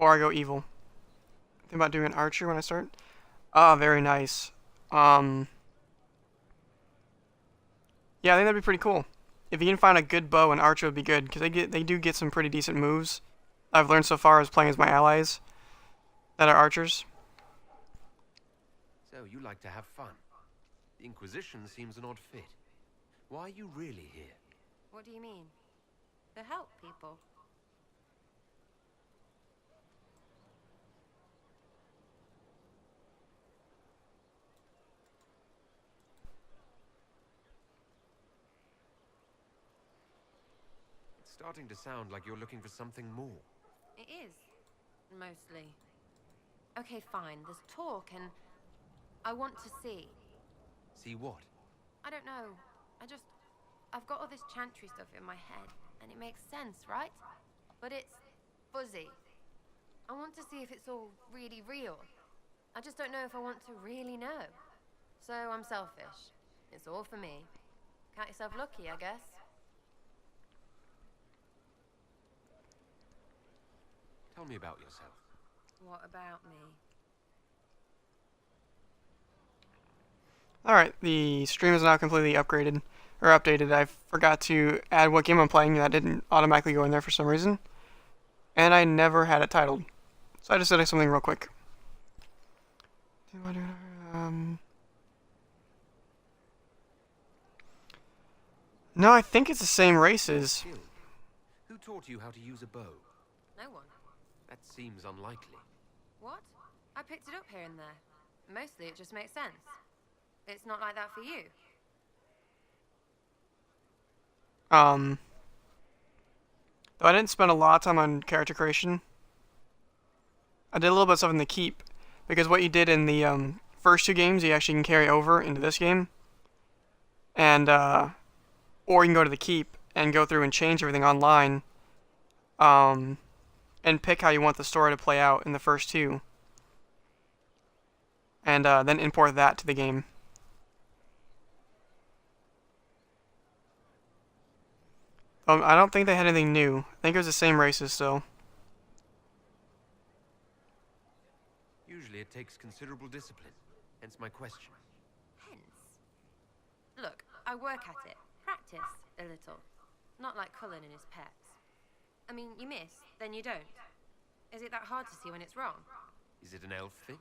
Or I go evil. Think about doing an archer when I start. Ah, very nice. Yeah, I think that'd be pretty cool. If you can find a good bow, an archer would be good, because they do get some pretty decent moves. I've learned so far as playing as my allies that are archers. So you like to have fun. The Inquisition seems an odd fit. Why are you really here? What do you mean? To help people. It's starting to sound like you're looking for something more. It is. Mostly. Okay, fine. There's talk and I want to see. See what? I don't know. I've got all this chantry stuff in my head, and it makes sense, right? But it's fuzzy. I want to see if it's all really real. I just don't know if I want to really know. So I'm selfish. It's all for me. Count yourself lucky, I guess. Tell me about yourself. What about me? Alright, the stream is now completely upgraded, or updated. I forgot to add what game I'm playing, that didn't automatically go in there for some reason. And I never had it titled. So I just did something real quick. No, I think it's the same races. Who taught you how to use a bow? No one. That seems unlikely. What? I picked it up here and there. Mostly it just makes sense. It's not like that for you. Though I didn't spend a lot of time on character creation. I did a little bit of stuff in the keep, because what you did in the first two games you actually can carry over into this game. And or you can go to the keep and go through and change everything online. And pick how you want the story to play out in the first two. And then import that to the game. I don't think they had anything new. I think it was the same races still. Usually it takes considerable discipline, hence my question. Hence? Look, I work at it. Practice a little. Not like Cullen and his pets. I mean, you miss, then you don't. Is it that hard to see when it's wrong? Is it an elf thing?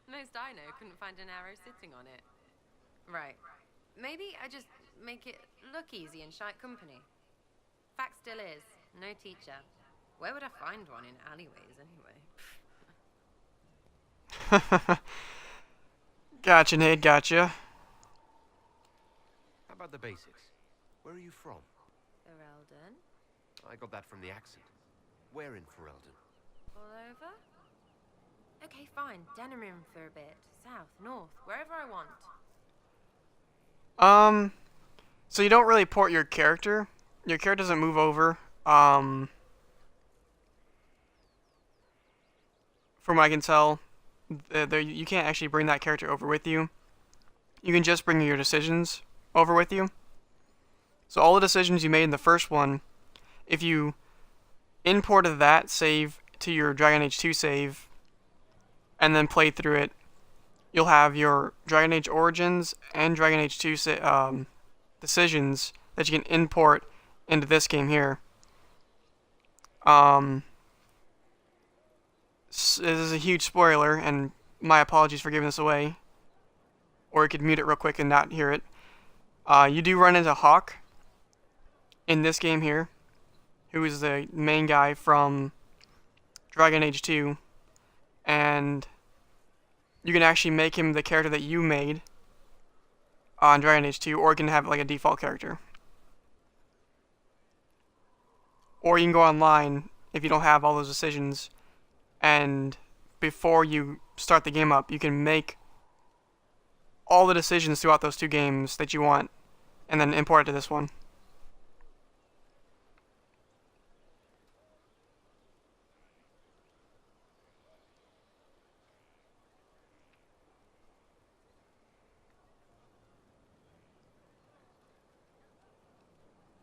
Most I know couldn't find an arrow sitting on it. Right. Maybe I just make it look easy in shite company. Fact still is, no teacher. Where would I find one in alleyways anyway? Gotcha, Nate, gotcha. How about the basics? Where are you from? Ferelden? I got that from the accent. Where in Ferelden? All over? Okay, fine. Denerim for a bit. South, north, wherever I want. So you don't really port your character. Your character doesn't move over. From what I can tell, you can't actually bring that character over with you. You can just bring your decisions over with you. So all the decisions you made in the first one, if you imported that save to your Dragon Age 2 save, and then played through it, you'll have your Dragon Age Origins and Dragon Age 2 decisions that you can import into this game here. This is a huge spoiler, and my apologies for giving this away. Or you could mute it real quick and not hear it. You do run into Hawk in this game here, who is the main guy from Dragon Age 2, and you can actually make him the character that you made on Dragon Age 2, or you can have like a default character. Or you can go online if you don't have all those decisions, and before you start the game up, you can make all the decisions throughout those two games that you want, and then import it to this one.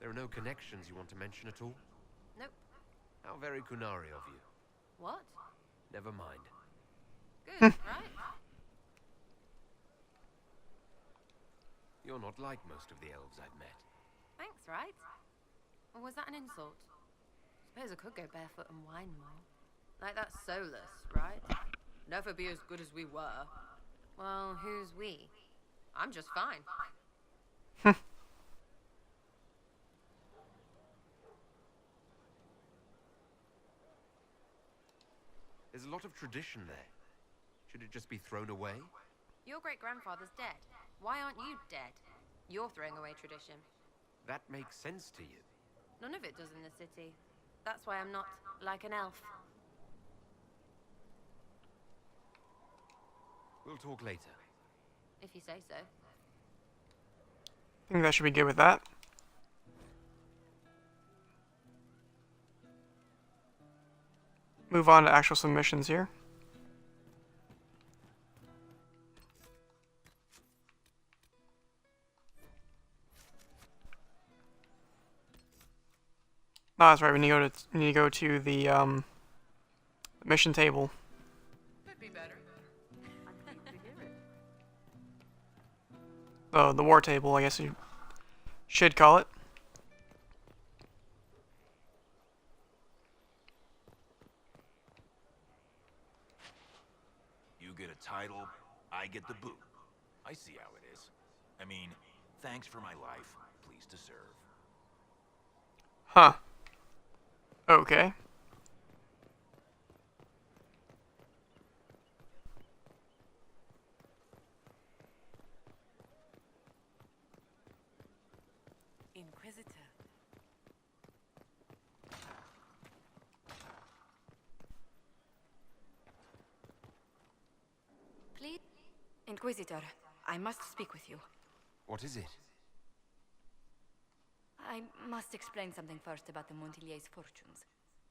There are no connections you want to mention at all? Nope. How very Kunari of you. What? Never mind. Good, right? You're not like most of the elves I've met. Thanks, right? Or was that an insult? Suppose I could go barefoot and whine more. Like that's soulless, right? Never be as good as we were. Well, who's we? I'm just fine. There's a lot of tradition there. Should it just be thrown away? Your great-grandfather's dead. Why aren't you dead? You're throwing away tradition. That makes sense to you. None of it does in the city. That's why I'm not like an elf. We'll talk later. If you say so. I think that should be good with that. Move on to actual submissions here. Oh, that's right. We need to go to the mission table. Could be better. Oh, the war table, I guess you should call it. You get a title, I get the boot. I see how it is. I mean, thanks for my life. Pleased to serve. Huh. Okay. Inquisitor. Please? Inquisitor, I must speak with you. What is it? I must explain something first about the Montiliers' fortunes.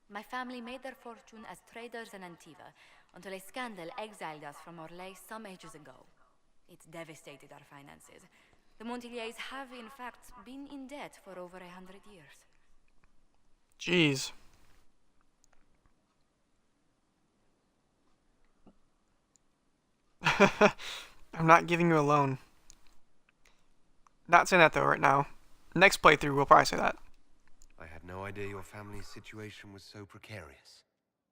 My family made their fortune as traders in Antiva until a scandal exiled us from Orlais some ages ago. It's devastated our finances. The Montiliers have, in fact, been in debt for over 100 years. Jeez. I'm not giving you a loan. Not saying that though right now. Next playthrough we'll probably say that. I had no idea your family's situation was so precarious.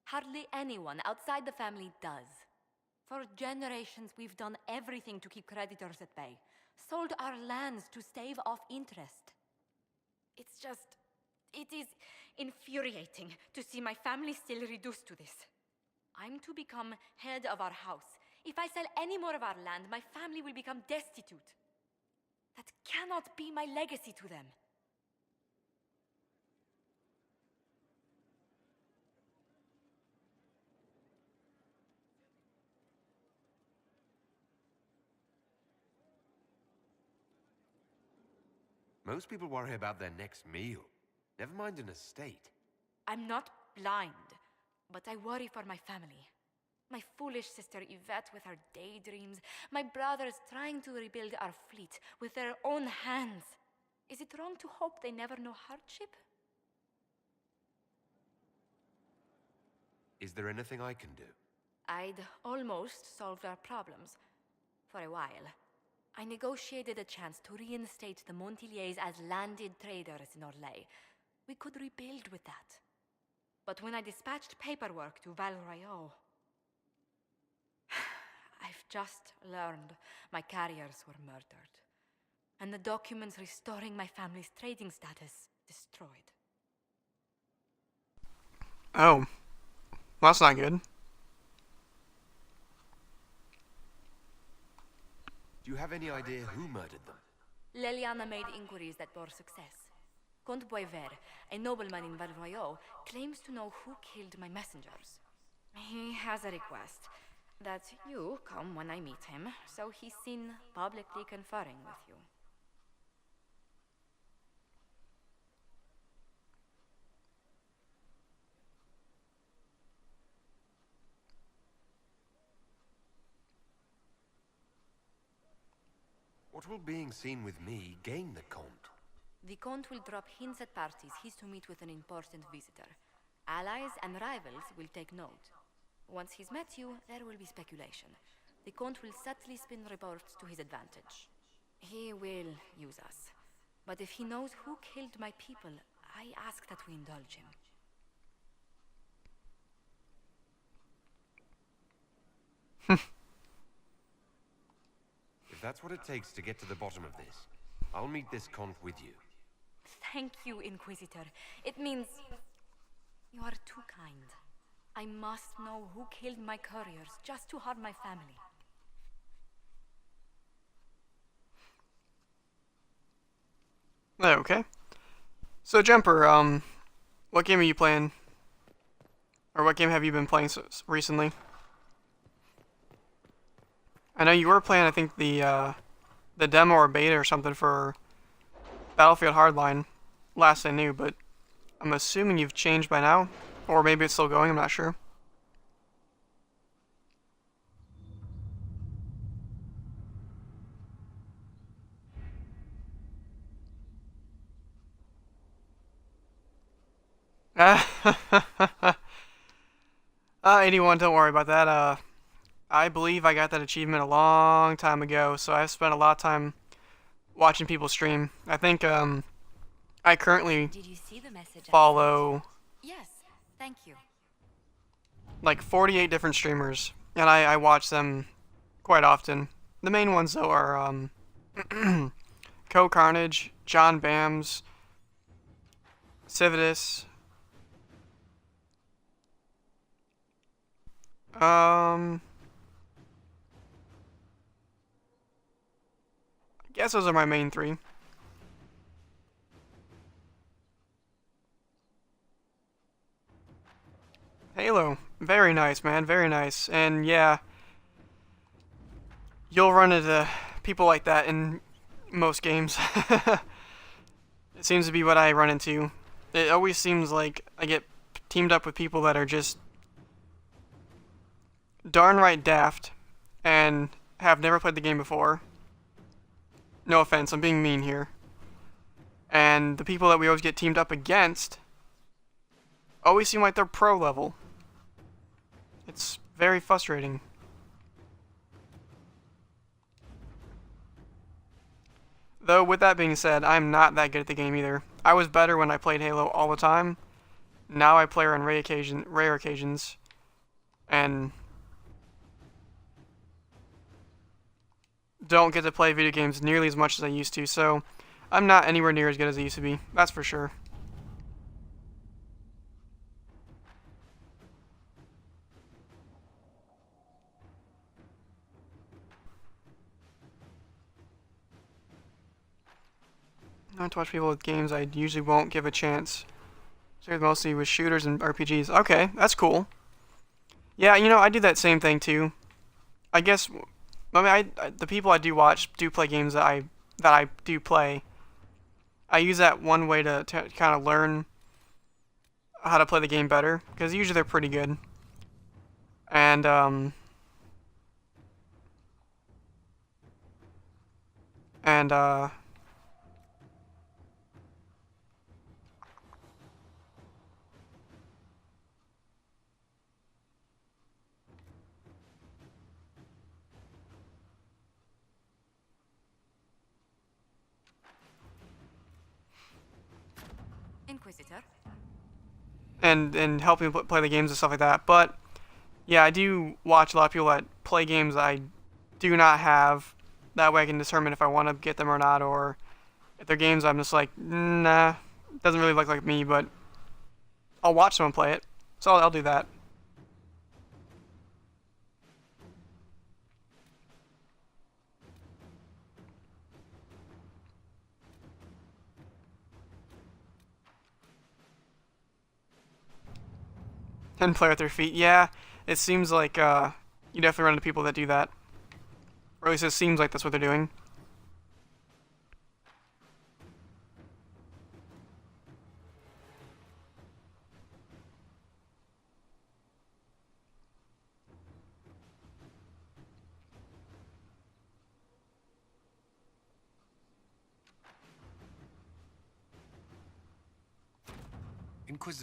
Hardly anyone outside the family does. For generations, we've done everything to keep creditors at bay. Sold our lands to stave off interest. It is infuriating to see my family still reduced to this. I'm to become head of our house. If I sell any more of our land, my family will become destitute. That cannot be my legacy to them. Most people worry about their next meal. Never mind an estate. I'm not blind, but I worry for my family. My foolish sister Yvette with her daydreams. My brothers trying to rebuild our fleet with their own hands. Is it wrong to hope they never know hardship? Is there anything I can do? I'd almost solved our problems. For a while. I negotiated a chance to reinstate the Montiliers as landed traders in Orlais. We could rebuild with that. But when I dispatched paperwork to Val Royeaux, I've just learned my carriers were murdered. And the documents restoring my family's trading status destroyed. Oh. Well, that's not good. Do you have any idea who murdered them? Leliana made inquiries that bore success. Comte Boisvert, a nobleman in Val Royeaux, claims to know who killed my messengers. He has a request that you come when I meet him, so he's seen publicly conferring with you. What will being seen with me gain the Comte? The Comte will drop hints at parties he's to meet with an important visitor. Allies and rivals will take note. Once he's met you, there will be speculation. The Count will subtly spin reports to his advantage. He will use us. But if he knows who killed my people, I ask that we indulge him. If that's what it takes to get to the bottom of this, I'll meet this Count with you. Thank you, Inquisitor. It means you are too kind. I must know who killed my couriers just to harm my family. Okay. So, Jumper, what game are you playing? Or what game have you been playing recently? I know you were playing, I think, the demo or beta or something for Battlefield Hardline, last I knew, but I'm assuming you've changed by now. Or maybe it's still going, I'm not sure. Uh, 81, don't worry about that. I believe I got that achievement a long time ago, so I've spent a lot of time watching people stream. I think, I currently Did you see the message? follow Yes, thank you. like 48 different streamers, and I watch them quite often. The main ones, though, are, Co Carnage, John Bams, Civitas, I guess those are my main three. Halo. Very nice, man. Very nice. And yeah, you'll run into people like that in most games. It seems to be what I run into. It always seems like I get teamed up with people that are just darn right daft and have never played the game before. No offense, I'm being mean here. And the people that we always get teamed up against always seem like they're pro level. It's very frustrating. Though, with that being said, I'm not that good at the game either. I was better when I played Halo all the time. Now I play on rare occasions. And don't get to play video games nearly as much as I used to, so I'm not anywhere near as good as I used to be. That's for sure. I like to watch people with games I usually won't give a chance. So mostly with shooters and RPGs. Okay, that's cool. Yeah, you know, I do that same thing too. I guess, I mean, the people I do watch do play games that I do play. I use that one way to kind of learn how to play the game better, because usually they're pretty good. And Inquisitor? and help me play the games and stuff like that. But yeah, I do watch a lot of people that play games I do not have. That way I can determine if I want to get them or not, or if they're games I'm just like, nah, doesn't really look like me, but I'll watch someone play it. So I'll do that. And play with their feet. Yeah, it seems like you definitely run into people that do that. Or at least it seems like that's what they're doing. Inquisitor.